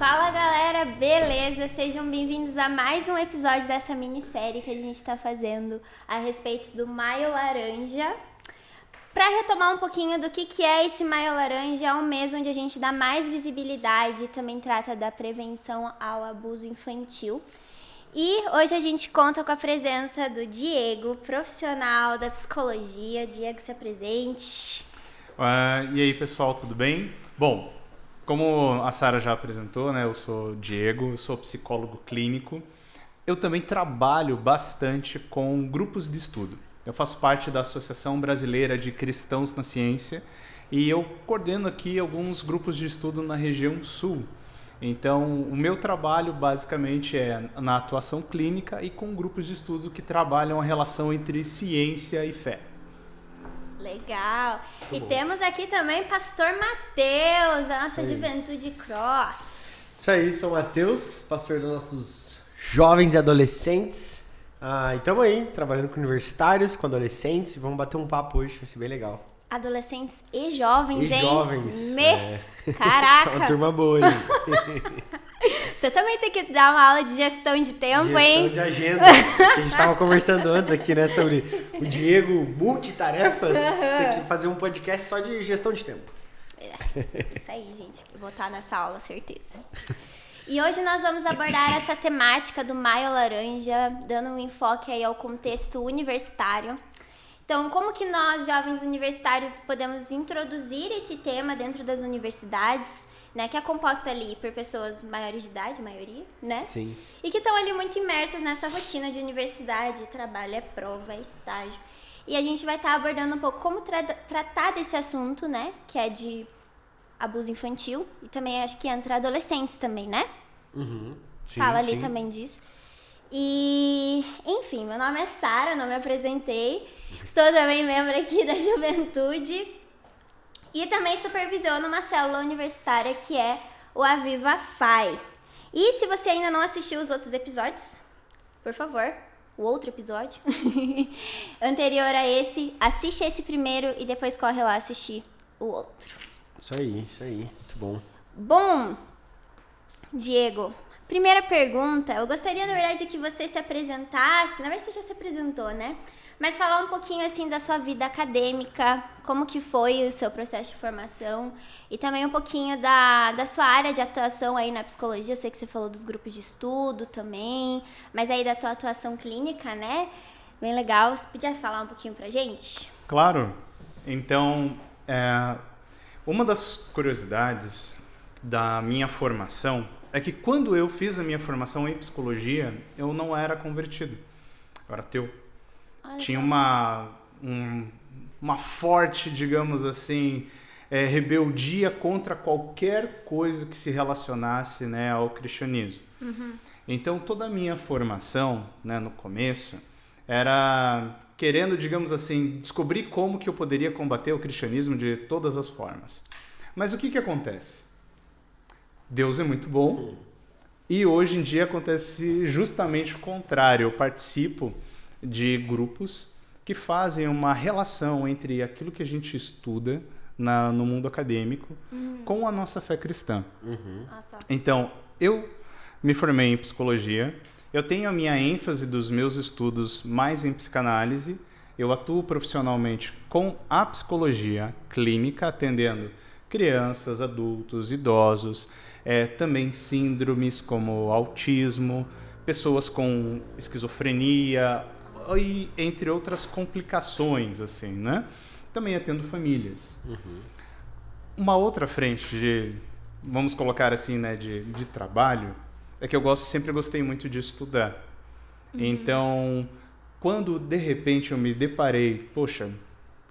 Fala galera, beleza? Sejam bem-vindos a mais um episódio dessa minissérie que a gente está fazendo a respeito do Maio Laranja. Para retomar um pouquinho do que é esse Maio Laranja, é um mês onde a gente dá mais visibilidade e também trata da prevenção ao abuso infantil. E hoje a gente conta com a presença do Diego, profissional da psicologia. Diego, se apresente. E aí, pessoal, tudo bem? Bom, como a Sara já apresentou, né, eu sou o Diego, eu sou psicólogo clínico. Eu também trabalho bastante com grupos de estudo. Eu faço parte da Associação Brasileira de Cristãos na Ciência e eu coordeno aqui alguns grupos de estudo na região sul. Então, o meu trabalho basicamente é na atuação clínica e com grupos de estudo que trabalham a relação entre ciência e fé. Legal. Muito bom. Temos aqui também Pastor Matheus, da nossa Juventude Cross. Isso aí, sou o Matheus, pastor dos nossos jovens e adolescentes. E estamos aí, trabalhando com universitários, com adolescentes, e vamos bater um papo hoje, vai ser bem legal. Adolescentes e jovens, hein? Jovens. Caraca! Tá uma turma boa, hein? Você também tem que dar uma aula de gestão de tempo, hein? Gestão de agenda. A gente estava conversando antes aqui, né, sobre o Diego multitarefas. Tem que fazer um podcast só de gestão de tempo. Isso aí, gente. Eu vou estar nessa aula, certeza. E hoje nós vamos abordar essa temática do Maio Laranja, dando um enfoque aí ao contexto universitário. Então, como que nós, jovens universitários, podemos introduzir esse tema dentro das universidades, né? Que é composta ali por pessoas maiores de idade, maioria, né? Sim. E que estão ali muito imersas nessa rotina de universidade, trabalho, é prova, é estágio. E a gente vai estar abordando um pouco como tratar desse assunto, né? Que é de abuso infantil. E também acho que entra adolescentes também, né? Uhum. Sim, fala ali sim. também disso. E, enfim, meu nome é Sara, não me apresentei. Estou também membro aqui da Juventude. E também supervisiono uma célula universitária que é o Aviva FAI. E se você ainda não assistiu os outros episódios, por favor, o outro episódio anterior a esse, assiste esse primeiro e depois corre lá assistir o outro. Isso aí, muito bom. Bom, Diego, primeira pergunta, eu gostaria, na verdade, que você se apresentasse, na verdade você já se apresentou, né? Mas falar um pouquinho, assim, da sua vida acadêmica, como que foi o seu processo de formação e também um pouquinho da sua área de atuação aí na psicologia. Eu sei que você falou dos grupos de estudo também, mas aí da tua atuação clínica, né? Bem legal. Você podia falar um pouquinho pra gente? Claro. Então, uma das curiosidades da minha formação é que quando eu fiz a minha formação em psicologia, eu não era convertido, eu era ateu. Tinha uma forte, digamos assim, rebeldia contra qualquer coisa que se relacionasse, né, ao cristianismo. Uhum. Então, toda a minha formação, né, no começo, era querendo, digamos assim, descobrir como que eu poderia combater o cristianismo de todas as formas. Mas o que acontece? Deus é muito bom e hoje em dia acontece justamente o contrário. Eu participo de grupos que fazem uma relação entre aquilo que a gente estuda no mundo acadêmico com a nossa fé cristã. Uhum. Então, eu me formei em psicologia, eu tenho a minha ênfase dos meus estudos mais em psicanálise, eu atuo profissionalmente com a psicologia clínica, atendendo crianças, adultos, idosos, também síndromes como autismo, pessoas com esquizofrenia, e entre outras complicações, assim, né? Também atendo famílias. Uhum. Uma outra frente vamos colocar assim, né, de trabalho, é que eu sempre gostei muito de estudar. Uhum. Então, quando de repente eu me deparei, poxa,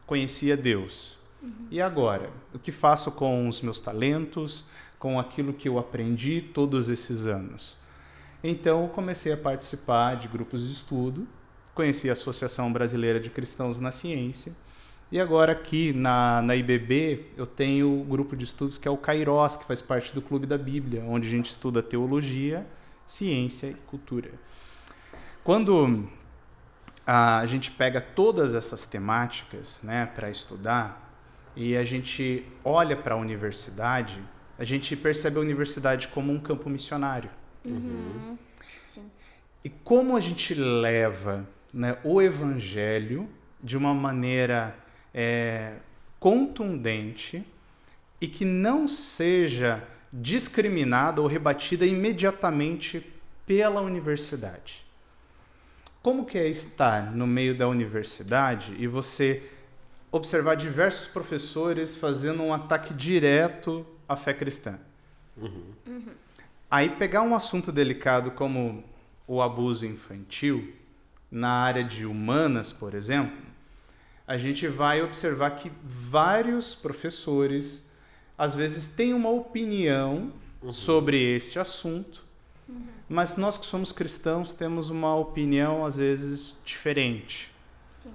conhecia Deus. Uhum. E agora? O que faço com os meus talentos, com aquilo que eu aprendi todos esses anos? Então, eu comecei a participar de grupos de estudo, conheci a Associação Brasileira de Cristãos na Ciência e agora aqui na IBB eu tenho o grupo de estudos que é o Kairos, que faz parte do Clube da Bíblia, onde a gente estuda teologia, ciência e cultura. Quando a gente pega todas essas temáticas, né, para estudar e a gente olha para a universidade, a gente percebe a universidade como um campo missionário. Sim. E como a gente leva, né, o evangelho de uma maneira contundente e que não seja discriminada ou rebatida imediatamente pela universidade. Como que é estar no meio da universidade e você observar diversos professores fazendo um ataque direto à fé cristã? Aí pegar um assunto delicado como o abuso infantil, na área de humanas, por exemplo, a gente vai observar que vários professores, às vezes, têm uma opinião sobre esse assunto, mas nós que somos cristãos temos uma opinião, às vezes, diferente. Sim.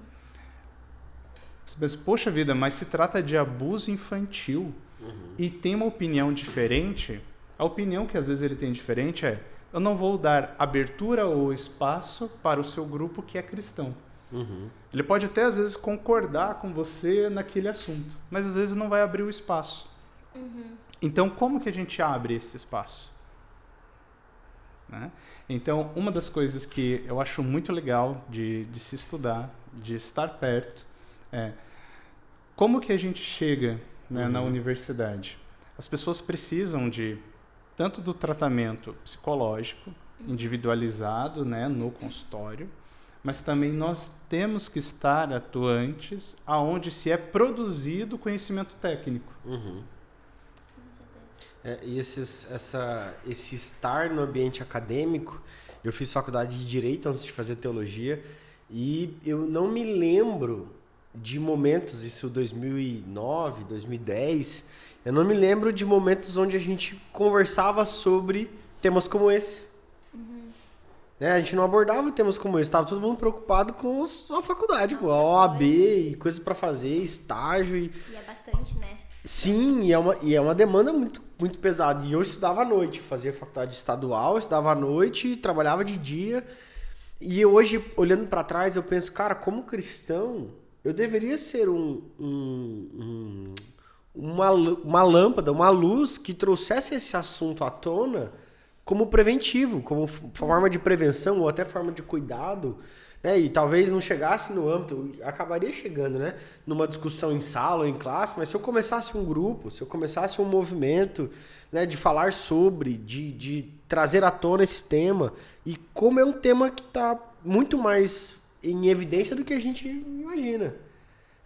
Você pensa, poxa vida, mas se trata de abuso infantil e tem uma opinião diferente, a opinião que às vezes ele tem diferente é: eu não vou dar abertura ou espaço para o seu grupo que é cristão. Ele pode até às vezes concordar com você naquele assunto, mas às vezes não vai abrir o espaço. Então, como que a gente abre esse espaço? Né? Então, uma das coisas que eu acho muito legal de se estudar, de estar perto, é como que a gente chega, né, na universidade. As pessoas precisam de tanto do tratamento psicológico, individualizado, né, no consultório, mas também nós temos que estar atuantes aonde se é produzido conhecimento técnico. E esse estar no ambiente acadêmico, eu fiz faculdade de Direito antes de fazer Teologia, e eu não me lembro de momentos, isso 2009, 2010, eu não me lembro de momentos onde a gente conversava sobre temas como esse. A gente não abordava temas como esse, estava todo mundo preocupado com a faculdade, a OAB e coisas para fazer, estágio. E é bastante, né? Sim, e é uma demanda muito, muito pesada. E eu estudava à noite, fazia faculdade estadual, estudava à noite, trabalhava de dia. E hoje, olhando para trás, eu penso, cara, como cristão, eu deveria ser uma lâmpada, uma luz que trouxesse esse assunto à tona como preventivo, como forma de prevenção ou até forma de cuidado, né? E talvez não chegasse no âmbito, acabaria chegando, né, numa discussão em sala ou em classe, mas se eu começasse um grupo, se eu começasse um movimento, né, de falar sobre, de trazer à tona esse tema, e como é um tema que está muito mais em evidência do que a gente imagina.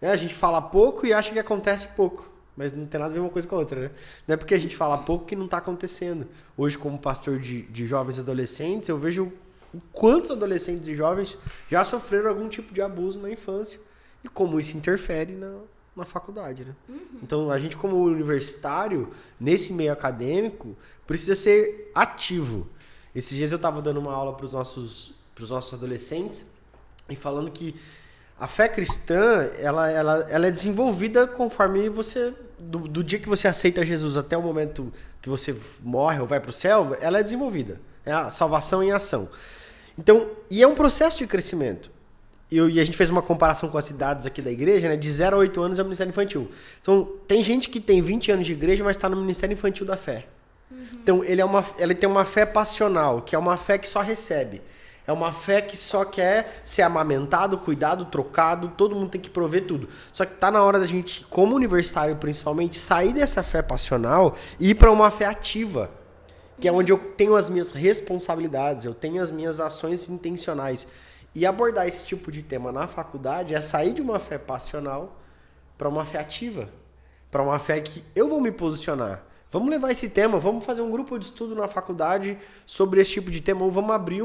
A gente fala pouco e acha que acontece pouco. Mas não tem nada a ver uma coisa com a outra, né? Não é porque a gente fala pouco que não está acontecendo. Hoje, como pastor de jovens e adolescentes, eu vejo quantos adolescentes e jovens já sofreram algum tipo de abuso na infância e como isso interfere na faculdade, né? Então, a gente como universitário, nesse meio acadêmico, precisa ser ativo. Esses dias eu estava dando uma aula para os nossos adolescentes e falando que a fé cristã, ela é desenvolvida conforme você... Do dia que você aceita Jesus até o momento que você morre ou vai para o céu, ela é desenvolvida. É a salvação em ação. Então, e é um processo de crescimento. E a gente fez uma comparação com as cidades aqui da igreja, né? De 0 a 8 anos é o Ministério Infantil. Então, tem gente que tem 20 anos de igreja, mas está no Ministério Infantil da Fé. Então, ele tem uma fé passional, que é uma fé que só recebe. É uma fé que só quer ser amamentado, cuidado, trocado, todo mundo tem que prover tudo. Só que tá na hora da gente, como universitário principalmente, sair dessa fé passional e ir para uma fé ativa, que é onde eu tenho as minhas responsabilidades, eu tenho as minhas ações intencionais. E abordar esse tipo de tema na faculdade é sair de uma fé passional para uma fé ativa, para uma fé que eu vou me posicionar. Vamos levar esse tema, vamos fazer um grupo de estudo na faculdade sobre esse tipo de tema, ou vamos abrir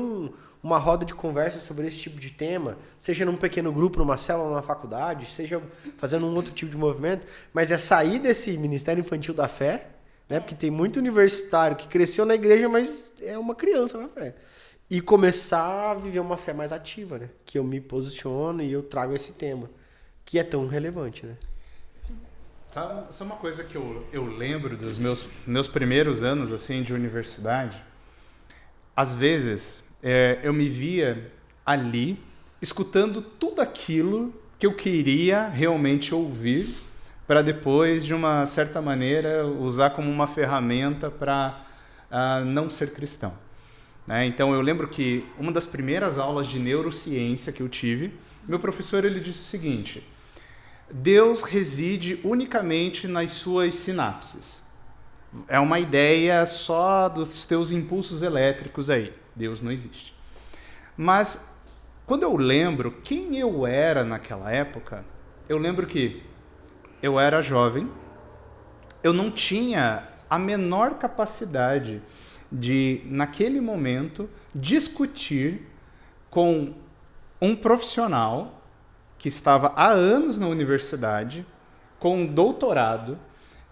uma roda de conversa sobre esse tipo de tema, seja num pequeno grupo, numa célula na faculdade, seja fazendo um outro tipo de movimento, mas é sair desse Ministério Infantil da Fé, né? Porque tem muito universitário que cresceu na igreja, mas é uma criança na fé. E começar a viver uma fé mais ativa, né? Que eu me posiciono e eu trago esse tema, que é tão relevante, né? Sabe uma coisa que eu lembro dos meus primeiros anos assim de universidade? Às vezes, eu me via ali, escutando tudo aquilo que eu queria realmente ouvir para depois, de uma certa maneira, usar como uma ferramenta para não ser cristão. Né? Então, eu lembro que uma das primeiras aulas de neurociência que eu tive, meu professor ele disse o seguinte: Deus reside unicamente nas suas sinapses. É uma ideia só dos teus impulsos elétricos aí. Deus não existe. Mas, quando eu lembro quem eu era naquela época, eu lembro que eu era jovem, eu não tinha a menor capacidade de, naquele momento, discutir com um profissional que estava há anos na universidade, com um doutorado,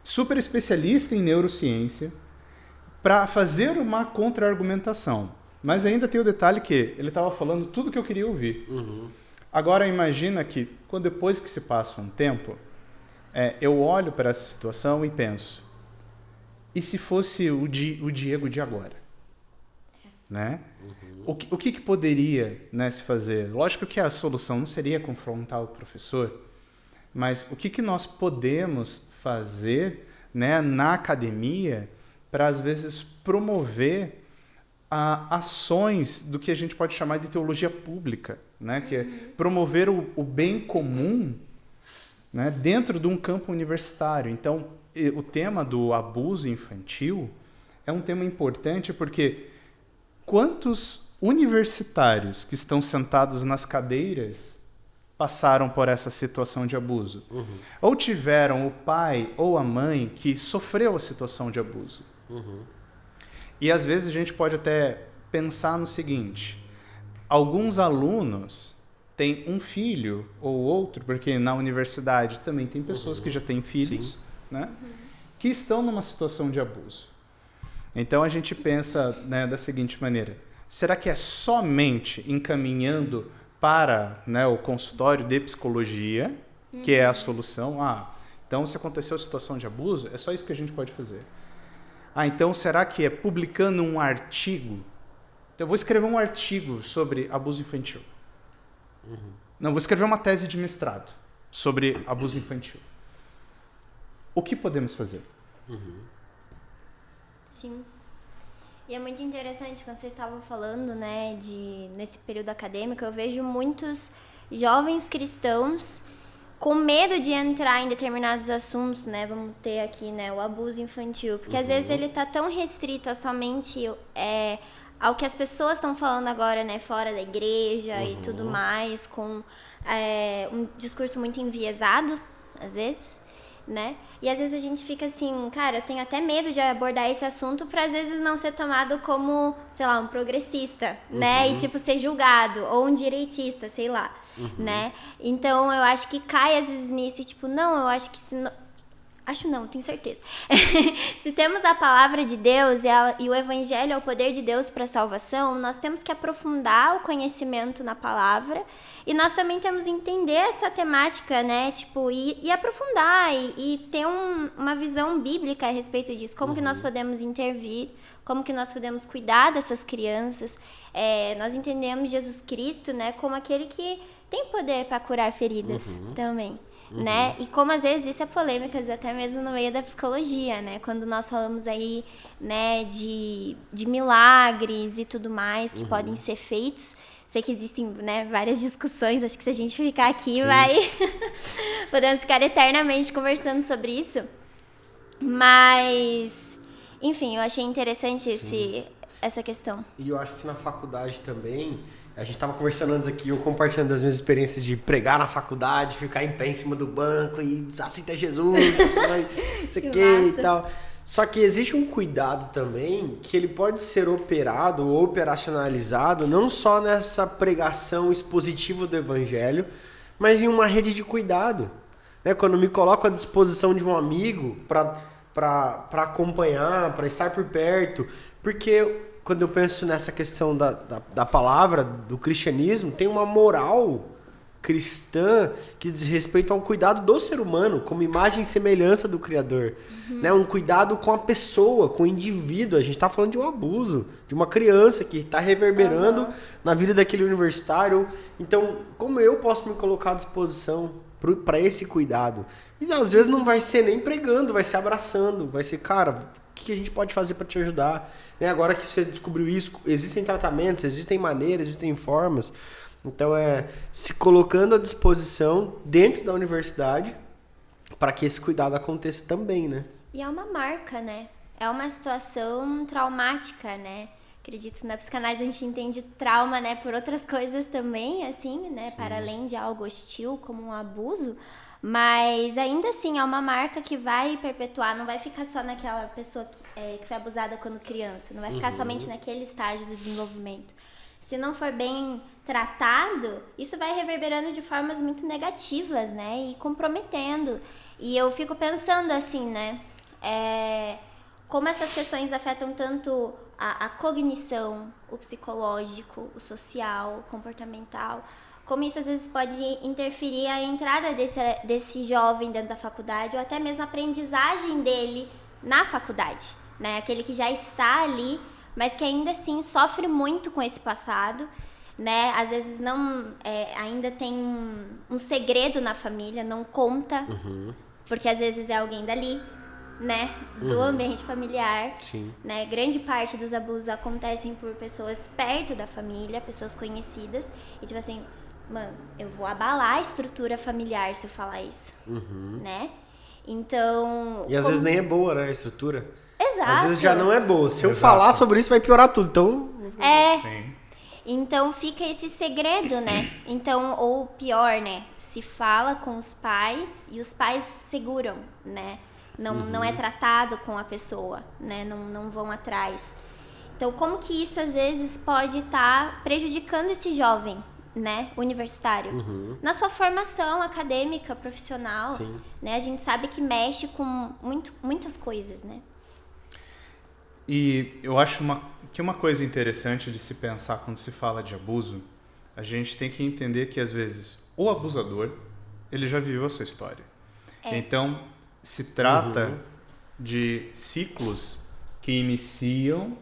super especialista em neurociência, para fazer uma contra-argumentação. Mas ainda tem o detalhe que ele estava falando tudo que eu queria ouvir. Agora imagina que, depois que se passa um tempo, eu olho para essa situação e penso, e se fosse o Diego de agora? Né? O que poderia, né, se fazer? Lógico que a solução não seria confrontar o professor, mas o que nós podemos fazer, né, na academia para, às vezes, promover ações do que a gente pode chamar de teologia pública, né, que é promover o bem comum, né, dentro de um campo universitário. Então, o tema do abuso infantil é um tema importante porque quantos universitários que estão sentados nas cadeiras passaram por essa situação de abuso? Ou tiveram o pai ou a mãe que sofreu a situação de abuso? E às vezes a gente pode até pensar no seguinte: alguns alunos têm um filho ou outro, porque na universidade também tem pessoas que já têm filhos, né, que estão numa situação de abuso. Então a gente pensa, né, da seguinte maneira: será que é somente encaminhando para, né, o consultório de psicologia que é a solução? Então se aconteceu a situação de abuso, é só isso que a gente pode fazer. Então será que é publicando um artigo? Então eu vou escrever um artigo sobre abuso infantil. Não, vou escrever uma tese de mestrado sobre abuso infantil. O que podemos fazer? Sim. E é muito interessante quando vocês estavam falando, né, nesse período acadêmico, eu vejo muitos jovens cristãos com medo de entrar em determinados assuntos, né? Vamos ter aqui, né, o abuso infantil, porque às vezes ele tá tão restrito a somente ao que as pessoas estão falando agora, né, fora da igreja e tudo mais, com um discurso muito enviesado, às vezes, né? E às vezes a gente fica assim, cara, eu tenho até medo de abordar esse assunto para às vezes não ser tomado como, sei lá, um progressista, né? E tipo ser julgado, ou um direitista, sei lá, né? Então eu acho que cai às vezes nisso, tipo, não, eu acho que tenho certeza. Se temos a palavra de Deus e o evangelho é o poder de Deus para a salvação, nós temos que aprofundar o conhecimento na palavra e nós também temos que entender essa temática, né? Tipo, e aprofundar e ter uma visão bíblica a respeito disso. Como que nós podemos intervir, como que nós podemos cuidar dessas crianças. Nós entendemos Jesus Cristo, né, como aquele que tem poder para curar feridas também. Né? E como às vezes isso é polêmico, até mesmo no meio da psicologia, né? Quando nós falamos aí, né, de milagres e tudo mais que podem ser feitos. Sei que existem, né, várias discussões, acho que se a gente ficar aqui podemos ficar eternamente conversando sobre isso. Mas, enfim, eu achei interessante essa questão. E eu acho que na faculdade também, a gente estava conversando antes aqui, eu compartilhando das minhas experiências de pregar na faculdade, ficar em pé em cima do banco e aceita Jesus, isso aqui e tal. Só que existe um cuidado também que ele pode ser operado ou operacionalizado não só nessa pregação expositiva do evangelho, mas em uma rede de cuidado. Né? Quando me coloco à disposição de um amigo para acompanhar, para estar por perto, porque quando eu penso nessa questão da palavra, do cristianismo, tem uma moral cristã que diz respeito ao cuidado do ser humano, como imagem e semelhança do Criador. Né? Um cuidado com a pessoa, com o indivíduo. A gente está falando de um abuso, de uma criança que está reverberando na vida daquele universitário. Então, como eu posso me colocar à disposição para esse cuidado? E às vezes não vai ser nem pregando, vai ser abraçando, vai ser, cara, o que a gente pode fazer para te ajudar? Né? Agora que você descobriu isso, existem tratamentos, existem maneiras, existem formas. Então se colocando à disposição dentro da universidade para que esse cuidado aconteça também, né? E é uma marca, né? É uma situação traumática, né? Acredito que na psicanálise a gente entende trauma, né, por outras coisas também, assim, né? Sim. Para além de algo hostil, como um abuso. Mas ainda assim é uma marca que vai perpetuar, não vai ficar só naquela pessoa que foi abusada quando criança, não vai ficar somente naquele estágio do desenvolvimento. Se não for bem tratado, isso vai reverberando de formas muito negativas, né? E comprometendo. E eu fico pensando assim, né? Como essas questões afetam tanto a cognição, o psicológico, o social, o comportamental. Como isso às vezes pode interferir a entrada desse jovem dentro da faculdade ou até mesmo a aprendizagem dele na faculdade, né? Aquele que já está ali, mas que ainda assim sofre muito com esse passado, né? Às vezes não ainda tem um segredo na família, não conta, porque às vezes é alguém dali, né? Do ambiente familiar. Sim. Né? Grande parte dos abusos acontecem por pessoas perto da família, pessoas conhecidas, e tipo assim, mano, eu vou abalar a estrutura familiar se eu falar isso, né? Então... E às vezes nem é boa, né, a estrutura. Exato. Às vezes já não é boa. Se eu falar sobre isso, vai piorar tudo. Então... Sim. Então fica esse segredo, né? Então, ou pior, né? Se fala com os pais e os pais seguram, né? Não é tratado com a pessoa, né? Não vão atrás. Então, como que isso às vezes pode estar prejudicando esse jovem, né, universitário, na sua formação acadêmica, profissional, né? A gente sabe que mexe com muitas coisas, né? E eu acho que uma coisa interessante de se pensar quando se fala de abuso, a gente tem que entender que às vezes o abusador, ele já viveu a sua história. Então, se trata de ciclos que iniciam,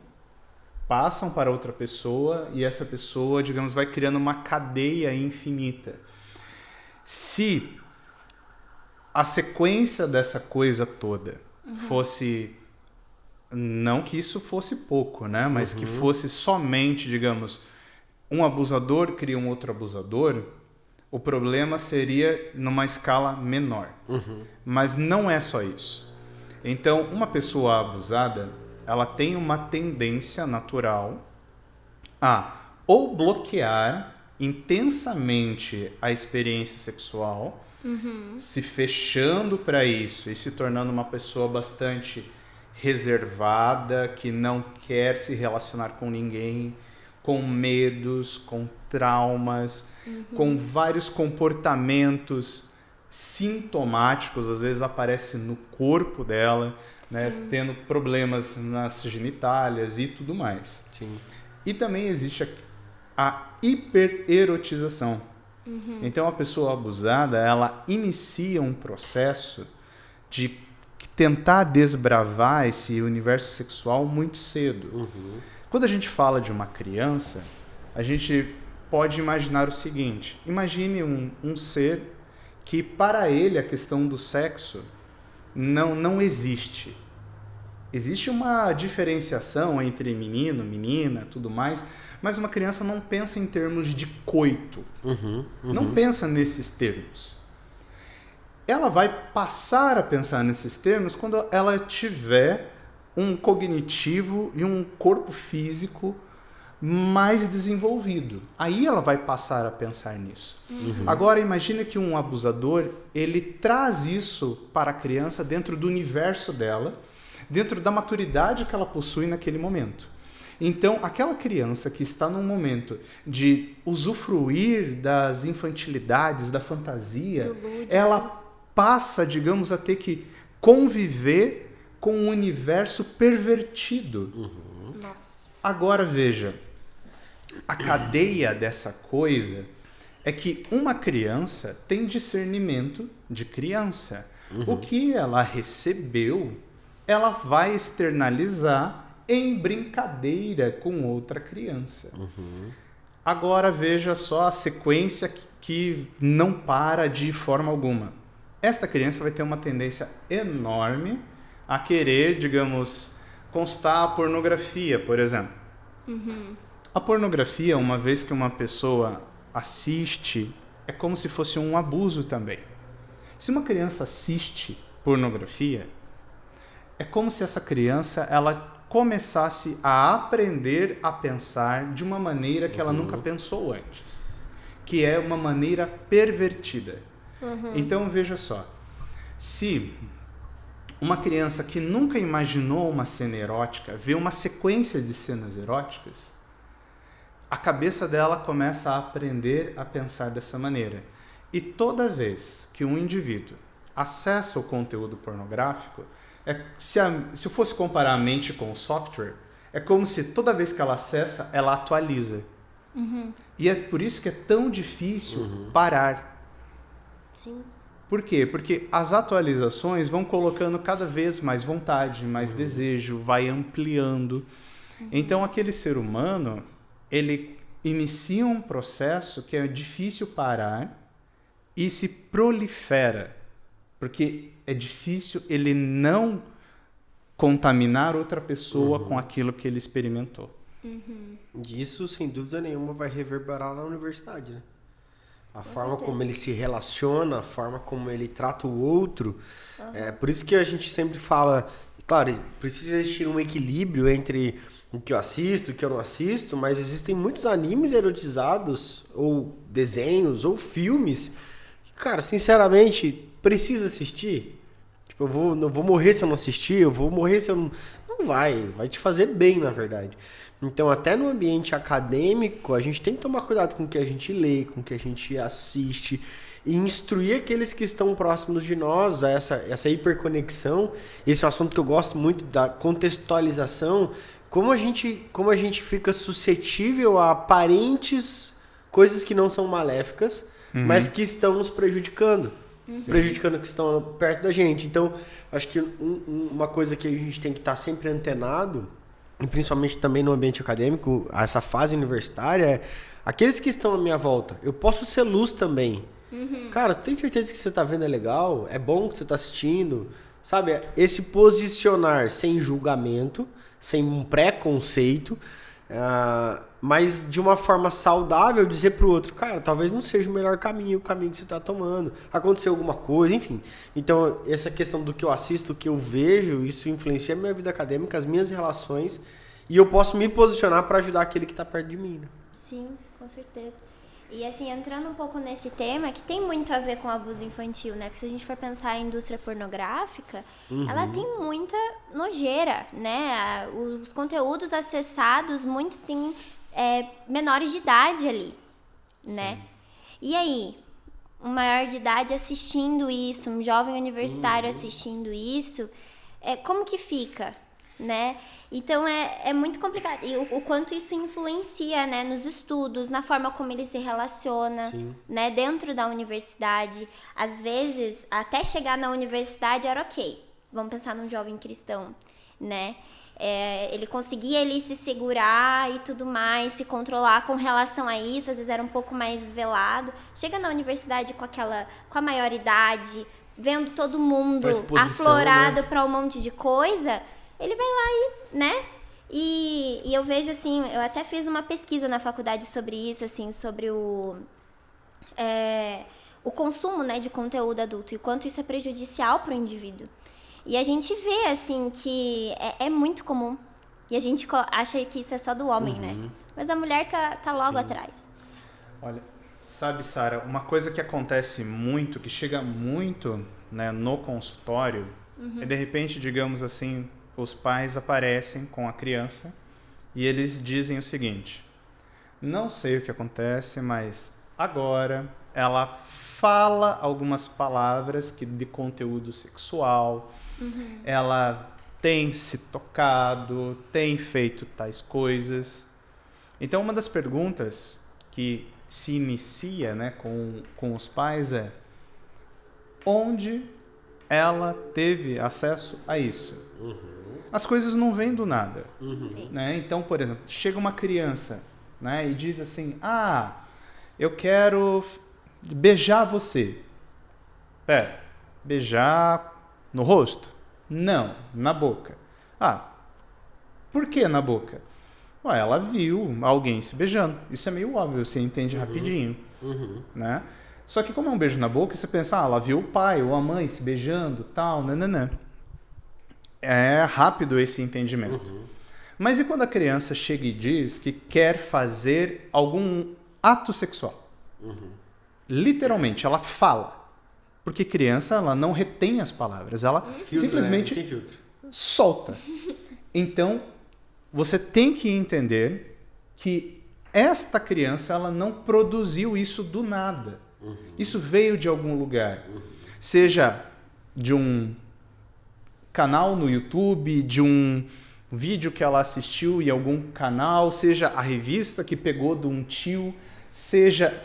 passam para outra pessoa e essa pessoa, digamos, vai criando uma cadeia infinita. Se a sequência dessa coisa toda fosse, não que isso fosse pouco, né? Mas que fosse somente, digamos, um abusador cria um outro abusador, o problema seria numa escala menor. Mas não é só isso. Então, uma pessoa abusada, ela tem uma tendência natural a ou bloquear intensamente a experiência sexual, se fechando para isso e se tornando uma pessoa bastante reservada, que não quer se relacionar com ninguém, com medos, com traumas, com vários comportamentos sintomáticos, às vezes aparece no corpo dela, né, tendo problemas nas genitálias e tudo mais. Sim. E também existe a hipererotização. Então a pessoa abusada, ela inicia um processo de tentar desbravar esse universo sexual muito cedo. Quando a gente fala de uma criança, a gente pode imaginar o seguinte: imagine um ser que para ele a questão do sexo não existe. Existe uma diferenciação entre menino, menina, tudo mais, mas uma criança não pensa em termos de coito. Não pensa nesses termos. Ela vai passar a pensar nesses termos quando ela tiver um cognitivo e um corpo físico mais desenvolvido. Aí ela vai passar a pensar nisso. Agora, imagine que um abusador, ele traz isso para a criança dentro do universo dela, dentro da maturidade que ela possui naquele momento. Então, aquela criança que está num momento de usufruir das infantilidades, da fantasia, ela passa, digamos, a ter que conviver com um universo pervertido. Nossa. Agora, veja, a cadeia dessa coisa é que uma criança tem discernimento de criança. O que ela recebeu, ela vai externalizar em brincadeira com outra criança. Agora veja só a sequência que não para de forma alguma. esta criança vai ter uma tendência enorme a querer, digamos, constar a pornografia, por exemplo. A pornografia, uma vez que uma pessoa assiste, é como se fosse um abuso também. Se uma criança assiste pornografia, é como se essa criança ela começasse a aprender a pensar de uma maneira que ela nunca pensou antes, que é uma maneira pervertida. Então, veja só, se uma criança que nunca imaginou uma cena erótica vê uma sequência de cenas eróticas, a cabeça dela começa a aprender a pensar dessa maneira. E toda vez que um indivíduo acessa o conteúdo pornográfico, se eu fosse comparar a mente com o software, é como se toda vez que ela acessa, ela atualiza. E é por isso que é tão difícil parar. Sim. Por quê? Porque as atualizações vão colocando cada vez mais vontade, mais desejo, vai ampliando. Então, aquele ser humano, ele inicia um processo que é difícil parar e se prolifera. Porque é difícil ele não contaminar outra pessoa com aquilo que ele experimentou. Isso, sem dúvida nenhuma, vai reverberar na universidade, né? A forma como ele se relaciona, a forma como ele trata o outro. É por isso que a gente sempre fala, claro, precisa existir um equilíbrio entre o que eu assisto, o que eu não assisto, mas existem muitos animes erotizados, ou desenhos, ou filmes, que, cara, sinceramente, precisa assistir. Tipo, eu vou morrer se eu não assistir, eu vou morrer se eu não... Não vai te fazer bem, na verdade. Então, até no ambiente acadêmico, a gente tem que tomar cuidado com o que a gente lê, com o que a gente assiste, e instruir aqueles que estão próximos de nós a essa hiperconexão. Esse é um assunto que eu gosto muito, da contextualização. Como a gente fica suscetível a aparentes coisas que não são maléficas, mas que estão nos prejudicando. Prejudicando que estão perto da gente. Então, acho que uma coisa que a gente tem que estar sempre antenado, e principalmente também no ambiente acadêmico, essa fase universitária, é aqueles que estão à minha volta. Eu posso ser luz também. Cara, tem certeza que você está vendo é legal? É bom que você está assistindo? Sabe, esse posicionar sem julgamento, sem um preconceito, mas de uma forma saudável dizer pro outro, cara, talvez não seja o melhor caminho, o caminho que você está tomando, aconteceu alguma coisa, enfim. Então, essa questão do que eu assisto, o que eu vejo, isso influencia a minha vida acadêmica, as minhas relações, e eu posso me posicionar para ajudar aquele que está perto de mim, né? Sim, com certeza. E assim, entrando um pouco nesse tema, que tem muito a ver com abuso infantil, né? Porque se a gente for pensar a indústria pornográfica, ela tem muita nojeira, né? Os conteúdos acessados, muitos têm menores de idade ali, né? E aí, um maior de idade assistindo isso, um jovem universitário assistindo isso, como que fica, né? Então é muito complicado. E o quanto isso influencia, né, nos estudos, na forma como ele se relaciona, né, dentro da universidade. Às vezes, até chegar na universidade era ok. Vamos pensar num jovem cristão, né? Ele conseguia ali se segurar e tudo mais, se controlar com relação a isso. Às vezes era um pouco mais velado. Chega na universidade com a maioridade, vendo todo mundo aflorado, né, para um monte de coisa. Ele vai lá e, né? E eu vejo, assim, eu até fiz uma pesquisa na faculdade sobre isso, assim, sobre o consumo, né, de conteúdo adulto e o quanto isso é prejudicial para o indivíduo. E a gente vê, assim, que é muito comum. E a gente acha que isso é só do homem, né? Mas a mulher tá logo atrás. Olha, sabe, Sara, uma coisa que acontece muito, que chega muito, né, no consultório, é de repente, digamos assim, os pais aparecem com a criança e eles dizem o seguinte: não sei o que acontece, mas agora ela fala algumas palavras de conteúdo sexual, ela tem se tocado, tem feito tais coisas. Então, uma das perguntas que se inicia, né, com os pais é: onde ela teve acesso a isso? As coisas não vêm do nada, né? Então, por exemplo, chega uma criança, né, e diz assim: eu quero beijar você. beijar no rosto? Não, na boca. Ah, por que na boca? Ué, ela viu alguém se beijando. Isso é meio óbvio, você entende rapidinho. Né? Só que como é um beijo na boca, você pensa, ela viu o pai ou a mãe se beijando, tal, nananã. É rápido esse entendimento. Mas e quando a criança chega e diz que quer fazer algum ato sexual? Literalmente, ela fala. Porque criança, ela não retém as palavras, ela simplesmente solta. Então, você tem que entender que esta criança, ela não produziu isso do nada. Isso veio de algum lugar. Seja de um canal no YouTube, de um vídeo que ela assistiu em algum canal, seja a revista que pegou de um tio, seja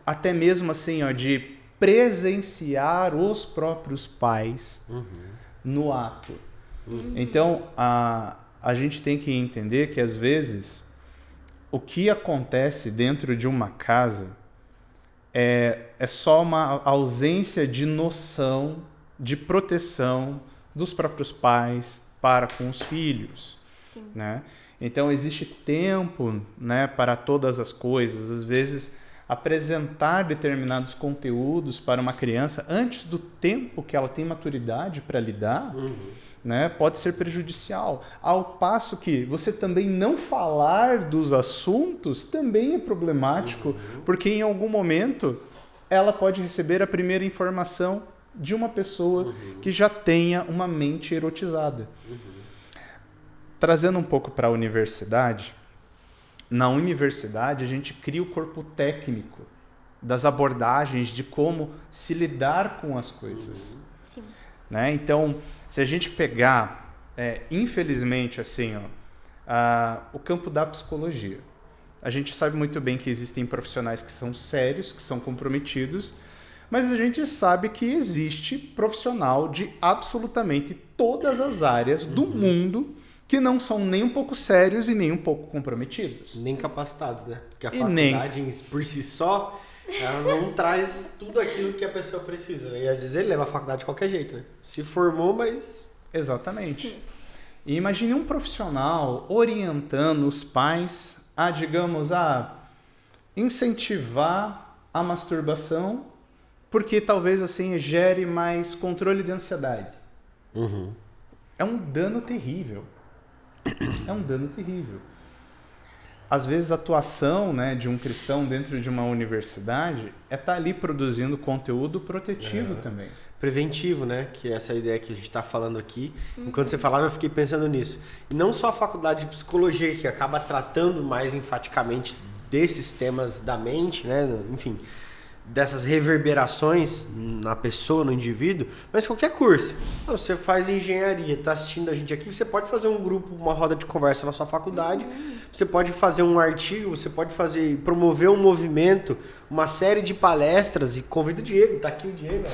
até mesmo assim, de presenciar os próprios pais no ato. Então, a gente tem que entender que, às vezes, o que acontece dentro de uma casa é só uma ausência de noção, de proteção dos próprios pais para com os filhos. Sim. Né? Então, existe tempo, né, para todas as coisas. Às vezes, apresentar determinados conteúdos para uma criança antes do tempo que ela tem maturidade para lidar, né, pode ser prejudicial. Ao passo que você também não falar dos assuntos também é problemático, porque em algum momento ela pode receber a primeira informação de uma pessoa que já tenha uma mente erotizada. Trazendo um pouco para a universidade, na universidade a gente cria o corpo técnico das abordagens de como se lidar com as coisas. Sim. Né? Então, se a gente pegar, infelizmente, assim, o campo da psicologia, a gente sabe muito bem que existem profissionais que são sérios, que são comprometidos, mas a gente sabe que existe profissional de absolutamente todas as áreas do mundo que não são nem um pouco sérios e nem um pouco comprometidos. Nem capacitados, né? Porque a faculdade por si só, ela não traz tudo aquilo que a pessoa precisa, né? E às vezes ele leva a faculdade de qualquer jeito, né? Se formou, mas... Exatamente. Sim. E imagine um profissional orientando os pais a, digamos, incentivar a masturbação, porque talvez assim gere mais controle de ansiedade. É um dano terrível. É um dano terrível. Às vezes a atuação, né, de um cristão dentro de uma universidade é estar ali produzindo conteúdo protetivo também. Preventivo, né? Que é essa ideia que a gente está falando aqui. Enquanto você falava, eu fiquei pensando nisso. E não só a faculdade de psicologia, que acaba tratando mais enfaticamente desses temas da mente, né? Enfim, dessas reverberações na pessoa, no indivíduo, mas qualquer curso. Você faz engenharia, está assistindo a gente aqui, você pode fazer um grupo, uma roda de conversa na sua faculdade, você pode fazer um artigo, você pode promover um movimento, uma série de palestras, e convido o Diego, tá aqui o Diego,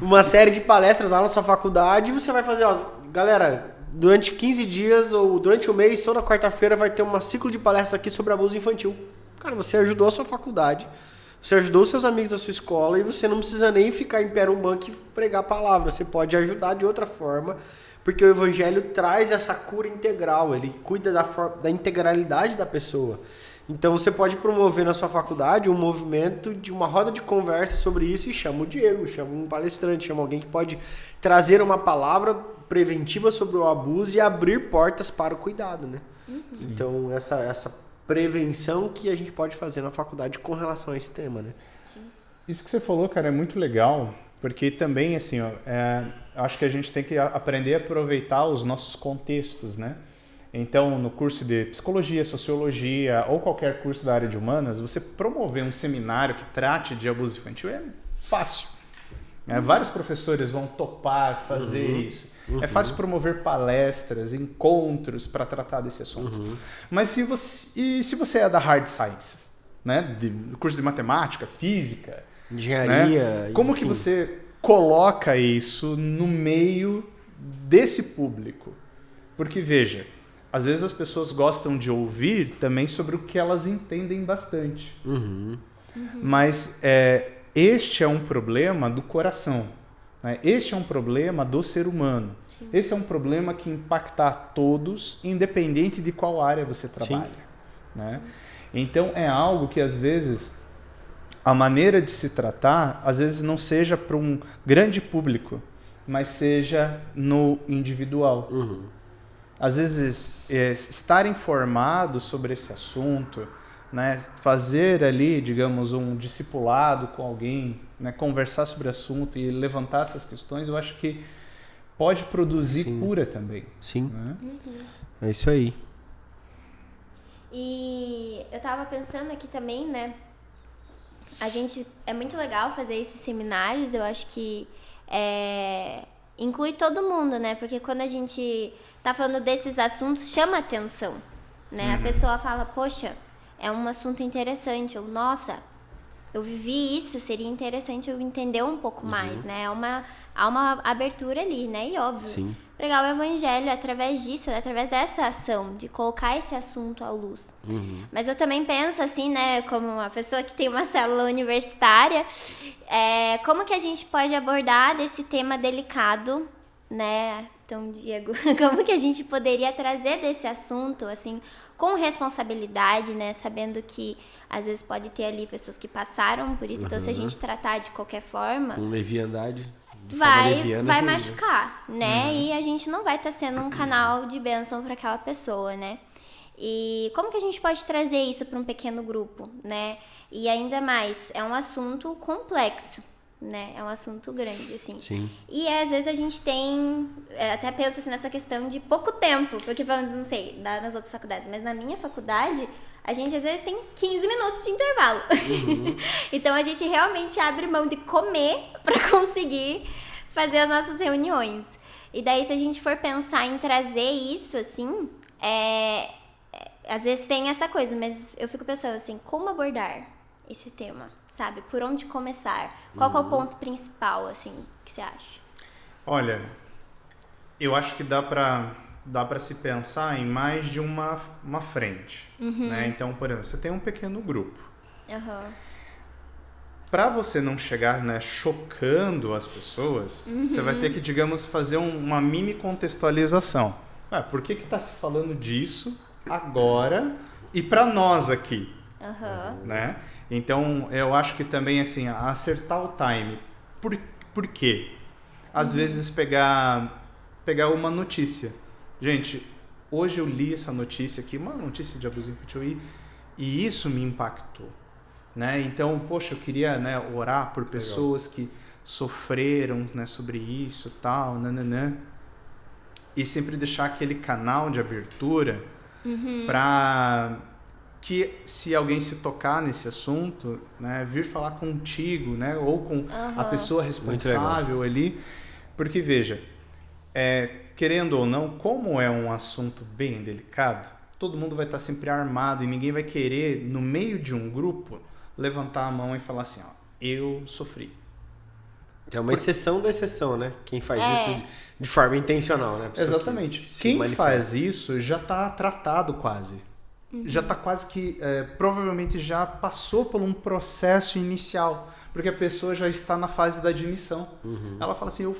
uma série de palestras lá na sua faculdade, e você vai fazer, galera, durante 15 dias ou durante o mês, toda quarta-feira vai ter um ciclo de palestras aqui sobre abuso infantil. Cara, você ajudou a sua faculdade, você ajudou os seus amigos da sua escola e você não precisa nem ficar em pé num banco e pregar a palavra. Você pode ajudar de outra forma, porque o Evangelho traz essa cura integral. Ele cuida da integralidade da pessoa. Então você pode promover na sua faculdade um movimento de uma roda de conversa sobre isso e chama o Diego, chama um palestrante, chama alguém que pode trazer uma palavra preventiva sobre o abuso e abrir portas para o cuidado, né? Então essa prevenção que a gente pode fazer na faculdade com relação a esse tema, né? Sim. Isso que você falou, cara, é muito legal, porque também, assim, acho que a gente tem que aprender a aproveitar os nossos contextos, né? Então, no curso de psicologia, sociologia ou qualquer curso da área de humanas, você promover um seminário que trate de abuso infantil é fácil. Vários professores vão topar fazer isso. É fácil promover palestras, encontros para tratar desse assunto. Mas se você é da hard sciences, né, do curso de matemática, física, engenharia, né, como que você coloca isso no meio desse público? Porque, veja, às vezes as pessoas gostam de ouvir também sobre o que elas entendem bastante. Mas este é um problema do coração, né? Este é um problema do ser humano. Sim. Esse é um problema que impacta a todos, independente de qual área você trabalha, né? Então é algo que às vezes a maneira de se tratar, às vezes não seja para um grande público, mas seja no individual. Às vezes estar informado sobre esse assunto, né, fazer ali, digamos, um discipulado com alguém, né, conversar sobre o assunto e levantar essas questões, eu acho que pode produzir cura também. Sim. Né? É isso aí. E eu tava pensando aqui também, né? É muito legal fazer esses seminários, eu acho que inclui todo mundo, né? Porque quando a gente tá falando desses assuntos, chama atenção, né? A pessoa fala, poxa, é um assunto interessante, ou nossa, eu vivi isso, seria interessante eu entender um pouco mais, né? Há uma abertura ali, né? E óbvio, pregar o evangelho através disso, através dessa ação, de colocar esse assunto à luz. Mas eu também penso assim, né? Como uma pessoa que tem uma célula universitária, como que a gente pode abordar desse tema delicado, né? Então, Diego, como que a gente poderia trazer desse assunto, assim, com responsabilidade, né? Sabendo que às vezes pode ter ali pessoas que passaram por isso, então se a gente tratar de qualquer forma, Com leviandade. vai machucar, né? E a gente não vai estar sendo um canal de bênção para aquela pessoa, né? E como que a gente pode trazer isso para um pequeno grupo, né? E ainda mais, é um assunto complexo, né? É um assunto grande, assim. Sim. E às vezes a gente tem, até penso assim, nessa questão de pouco tempo, porque vamos, não sei, nas outras faculdades, mas na minha faculdade, a gente às vezes tem 15 minutos de intervalo. Então a gente realmente abre mão de comer para conseguir fazer as nossas reuniões. E daí, se a gente for pensar em trazer isso, assim, às vezes tem essa coisa, mas eu fico pensando assim, como abordar esse tema, sabe? Por onde começar? Qual que é o ponto principal, assim, que você acha? Olha, eu acho que dá para se pensar em mais de uma frente, né? Então, por exemplo, você tem um pequeno grupo. Para você não chegar, né, chocando as pessoas, você vai ter que, digamos, fazer uma mini contextualização. Por que está se falando disso agora e para nós aqui? Né? Então, eu acho que também, assim, acertar o time. Por quê? Às vezes pegar uma notícia. Gente, hoje eu li essa notícia aqui, uma notícia de abuso infantil, e isso me impactou. Né? Então, poxa, eu queria, né, orar por pessoas que sofreram, né, sobre isso, tal, nananã. E sempre deixar aquele canal de abertura para que, se alguém se tocar nesse assunto, né, vir falar contigo, né, ou com a pessoa responsável ali. Porque, veja, querendo ou não, como é um assunto bem delicado, todo mundo vai estar sempre armado e ninguém vai querer, no meio de um grupo, levantar a mão e falar assim, ó, eu sofri. É uma exceção da exceção, né? Quem faz isso de forma intencional, né? Exatamente. Quem faz isso já está tratado quase. Já está quase que, provavelmente já passou por um processo inicial, porque a pessoa já está na fase da admissão. Ela fala assim, eu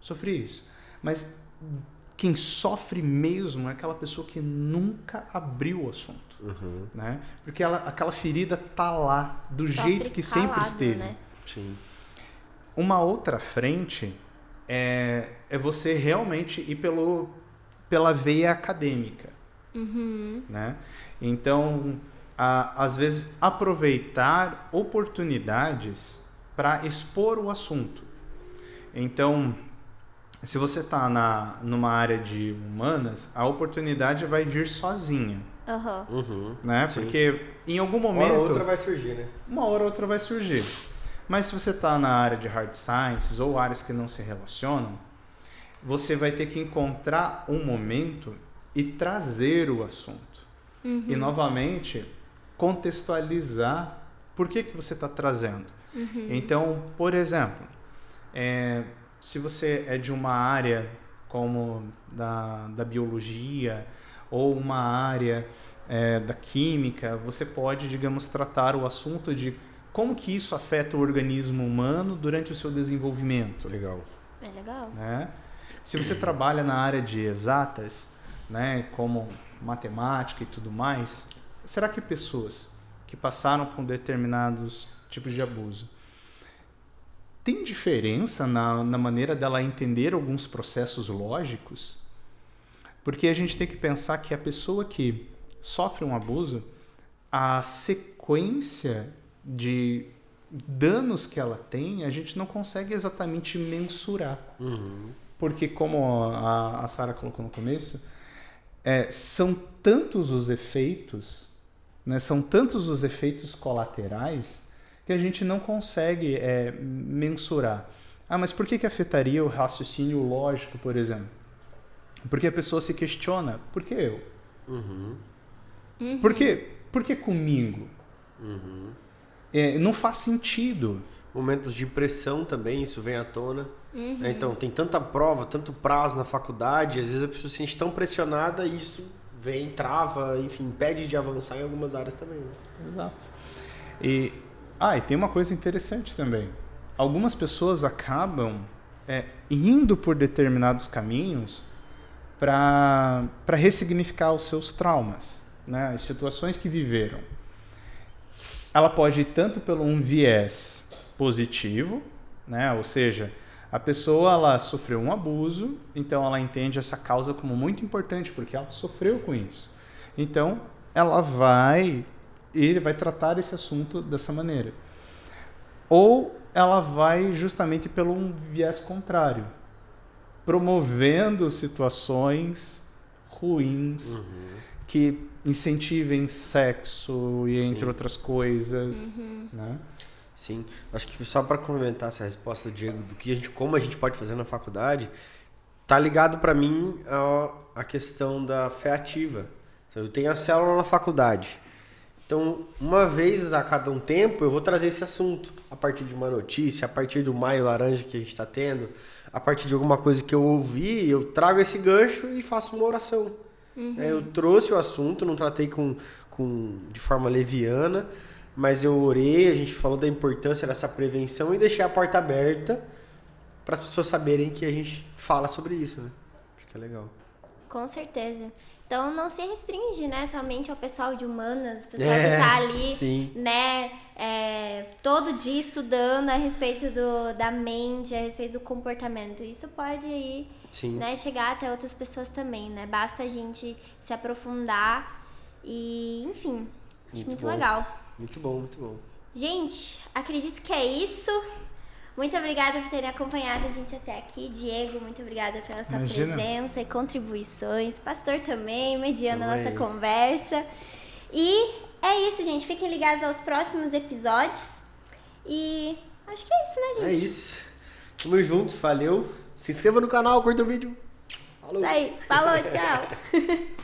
sofri isso. Mas quem sofre mesmo é aquela pessoa que nunca abriu o assunto. Né? Porque aquela ferida tá lá, do jeito que calado, sempre esteve. Né? Sim. Uma outra frente é você realmente ir pela veia acadêmica. Né? Então, às vezes, aproveitar oportunidades para expor o assunto. Então, se você está numa área de humanas, a oportunidade vai vir sozinha. Né? Porque em algum momento... Uma hora ou outra vai surgir, né? Uma hora ou outra vai surgir. Mas se você está na área de hard sciences ou áreas que não se relacionam, você vai ter que encontrar um momento e trazer o assunto. E, novamente, contextualizar por que você está trazendo. Então, por exemplo, se você é de uma área como da biologia ou uma área da química, você pode, digamos, tratar o assunto de como que isso afeta o organismo humano durante o seu desenvolvimento. Legal. É legal. Né? Se você trabalha na área de exatas, né, como matemática e tudo mais, será que pessoas que passaram por determinados tipos de abuso tem diferença na maneira dela entender alguns processos lógicos? Porque a gente tem que pensar que a pessoa que sofre um abuso, a sequência de danos que ela tem, a gente não consegue exatamente mensurar. Porque, como a Sara colocou no começo, são tantos os efeitos, né, são tantos os efeitos colaterais que a gente não consegue mensurar. Mas por que afetaria o raciocínio lógico, por exemplo? Porque a pessoa se questiona, por que eu? Por que comigo? Não faz sentido. Momentos de pressão também, isso vem à tona. Então, tem tanta prova, tanto prazo na faculdade, às vezes a pessoa se sente tão pressionada e isso vem, trava, enfim, impede de avançar em algumas áreas também. Né? Exato. E tem uma coisa interessante também. Algumas pessoas acabam indo por determinados caminhos para ressignificar os seus traumas, né? As situações que viveram. Ela pode ir tanto pelo um viés positivo, né? Ou seja, a pessoa ela sofreu um abuso, então ela entende essa causa como muito importante, porque ela sofreu com isso. Então, ela vai tratar esse assunto dessa maneira. Ou ela vai justamente pelo um viés contrário, promovendo situações ruins que incentivem sexo e entre outras coisas, né? Sim, acho que só para complementar essa resposta do Diego, como a gente pode fazer na faculdade, tá ligado para mim a questão da fé ativa. Eu tenho a célula na faculdade, então uma vez a cada um tempo eu vou trazer esse assunto, a partir de uma notícia, a partir do Maio Laranja que a gente está tendo, a partir de alguma coisa que eu ouvi, eu trago esse gancho e faço uma oração. Eu trouxe o assunto, não tratei de forma leviana, mas eu orei, a gente falou da importância dessa prevenção e deixei a porta aberta para as pessoas saberem que a gente fala sobre isso, né? Acho que é legal. Com certeza. Então não se restringe, né, somente ao pessoal de humanas, o pessoal que tá ali, sim. né, todo dia estudando a respeito da mente, a respeito do comportamento. Isso pode aí, né, chegar até outras pessoas também, né? Basta a gente se aprofundar e, enfim, acho muito legal. Muito bom, muito bom. Gente, acredito que é isso. Muito obrigada por terem acompanhado a gente até aqui. Diego, muito obrigada pela sua presença e contribuições. Pastor também, mediando a nossa conversa. E é isso, gente. Fiquem ligados aos próximos episódios. E acho que é isso, né, gente? É isso. Tamo junto, valeu. Se inscreva no canal, curta o vídeo. Falou. Isso aí. Falou, tchau.